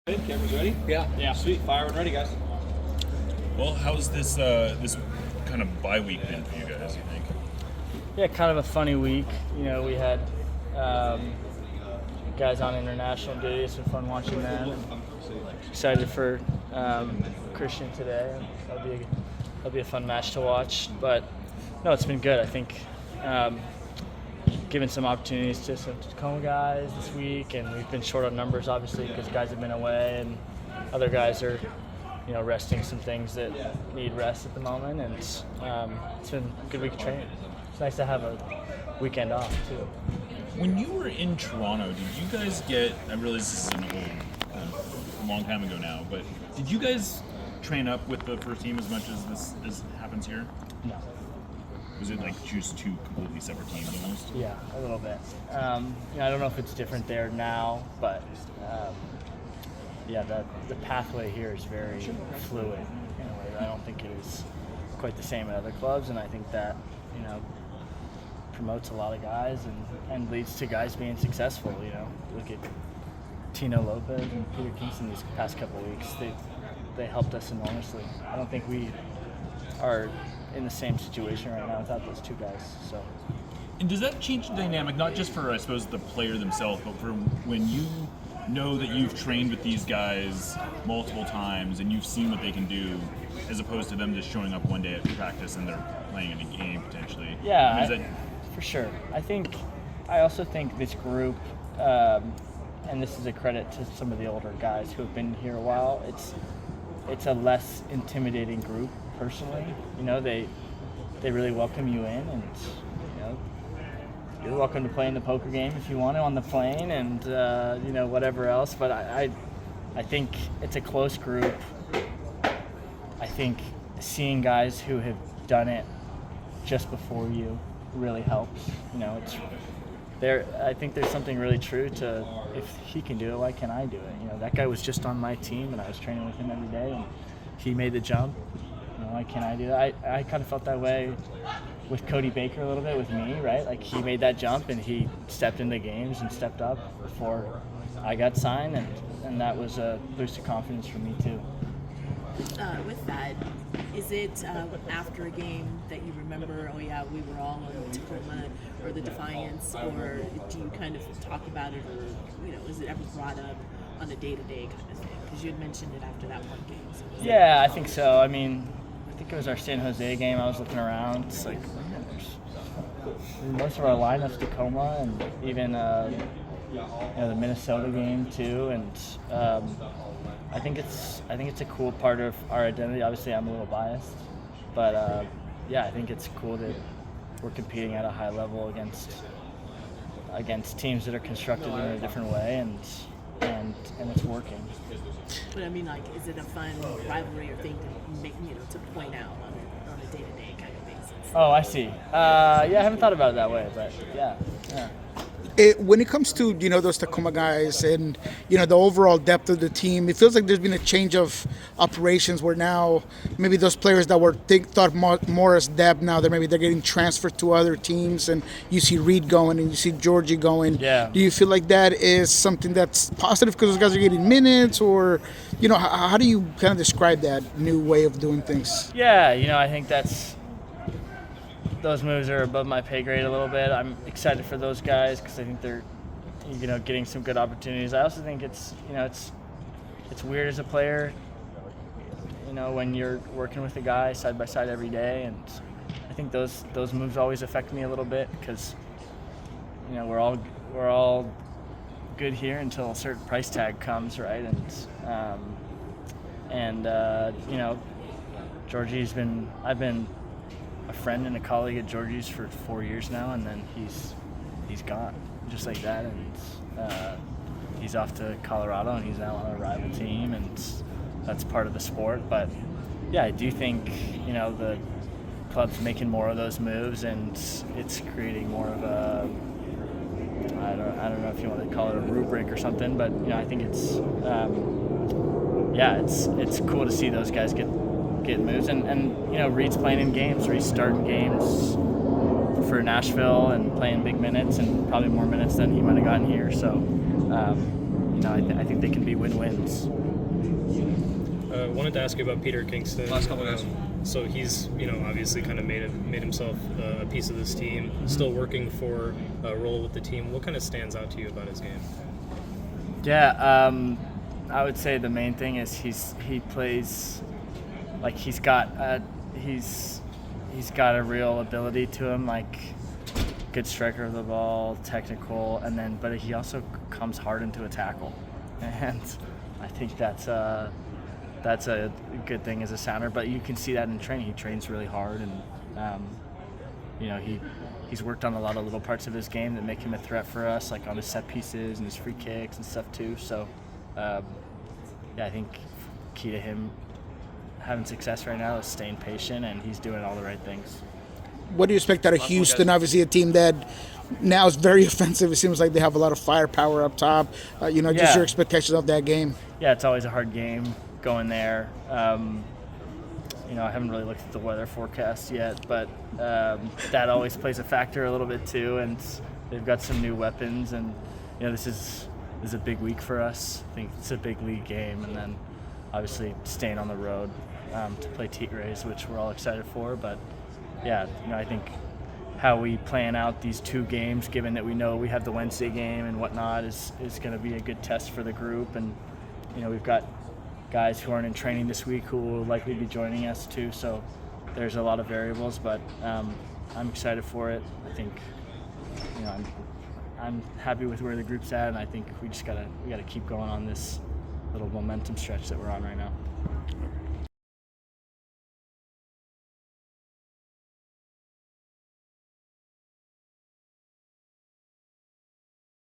Cameras ready? Yeah. Sweet. Fire and ready, guys. Well, how's this kind of bye week been for you guys, you think? Yeah, kind of a funny week. You know, we had guys on international duty. It's been fun watching them. And excited for Christian today. That'll be a fun match to watch. But no, it's been good. I think given some opportunities to some Tacoma guys this week, and we've been short on numbers obviously because guys have been away and other guys are resting some things that need rest at the moment, and it's been a good week of training. It's nice to have a weekend off too. When you were in Toronto, did you guys get, I realize this is a long time ago now, but did you guys train up with the first team as much as this happens here? No. Was it like just two completely separate teams almost? Yeah, a little bit. I don't know if it's different there now, but the pathway here is very fluid in a way. I don't think it is quite the same at other clubs, and I think that promotes a lot of guys and leads to guys being successful. Look at Tino Lopez and Peter Kingston these past couple of weeks. They helped us enormously. I don't think we are in the same situation right now without those two guys. So. And does that change the dynamic, not just for, I suppose, the player themselves, but for when you know that you've trained with these guys multiple times and you've seen what they can do, as opposed to them just showing up one day at practice and they're playing in a game potentially? Yeah, for sure. I also think this group, and this is a credit to some of the older guys who have been here a while, it's a less intimidating group. Personally, they really welcome you in, and you're welcome to play in the poker game if you want to on the plane, and whatever else. But I think it's a close group. I think seeing guys who have done it just before you really helps. I think there's something really true to, if he can do it, why can't I do it? That guy was just on my team, and I was training with him every day, and he made the jump. Why can't I do that? I kind of felt that way with Cody Baker a little bit with me, right? Like, he made that jump and he stepped into games and stepped up before I got signed, and that was a boost of confidence for me too. With that, is it after a game that you remember, oh yeah, we were all on the Tacoma or the Defiance, or do you kind of talk about it, or is it ever brought up on a day-to-day kind of thing? Because you had mentioned it after that one game. So yeah, I think so. I think it was our San Jose game. I was looking around. It's like, most of our lineup's Tacoma, and even the Minnesota game too. And I think it's a cool part of our identity. Obviously, I'm a little biased, but I think it's cool that we're competing at a high level against teams that are constructed in a different way, and it's working. But is it a fun rivalry or thing to make, to point out on a day-to-day kind of basis? Oh, I see. I haven't thought about it that way, but yeah. When it comes to those Tacoma guys and the overall depth of the team, it feels like there's been a change of operations where now maybe those players that were thought more as depth, now they're getting transferred to other teams, and you see Reed going and you see Georgie going. Yeah. Do you feel like that is something that's positive because those guys are getting minutes, or how do you kind of describe that new way of doing things? Yeah, I think those moves are above my pay grade a little bit. I'm excited for those guys because I think they're, getting some good opportunities. I also think it's weird as a player, when you're working with a guy side by side every day, and I think those moves always affect me a little bit because, we're all good here until a certain price tag comes, right? And Georgie's I've been a friend and a colleague at Georgie's for 4 years now, and then he's gone just like that, and he's off to Colorado, and he's now on a rival team, and that's part of the sport. But yeah, I do think the club's making more of those moves, and it's creating more of a, I don't know if you want to call it a rubric or something, but I think it's cool to see those guys get moves, and Reed's playing in games. Reed's starting games for Nashville and playing big minutes, and probably more minutes than he might have gotten here. So I think they can be win-wins. Wanted to ask you about Peter Kingston. Last couple guys. So he's, obviously kind of made himself a piece of this team. Still working for a role with the team. What kind of stands out to you about his game? Yeah, I would say the main thing is he plays like he's got a real ability to him, like good striker of the ball, technical, but he also comes hard into a tackle, and I think that's a good thing as a sounder. But you can see that in training. He trains really hard, and he's worked on a lot of little parts of his game that make him a threat for us, like on his set pieces and his free kicks and stuff too. So, I think key to him having success right now is staying patient, and he's doing all the right things. What do you expect out of Houston? Obviously, a team that now is very offensive. It seems like they have a lot of firepower up top. Just your expectations of that game. Yeah, it's always a hard game going there. I haven't really looked at the weather forecast yet, but that always plays a factor a little bit too. And they've got some new weapons, and this is a big week for us. I think it's a big league game, and then obviously staying on the road to play Tigres, which we're all excited for. But I think how we plan out these two games, given that we know we have the Wednesday game and whatnot, is going to be a good test for the group. And we've got guys who aren't in training this week who will likely be joining us too. So there's a lot of variables, but I'm excited for it. I think I'm happy with where the group's at, and I think we gotta keep going on this little momentum stretch that we're on right now.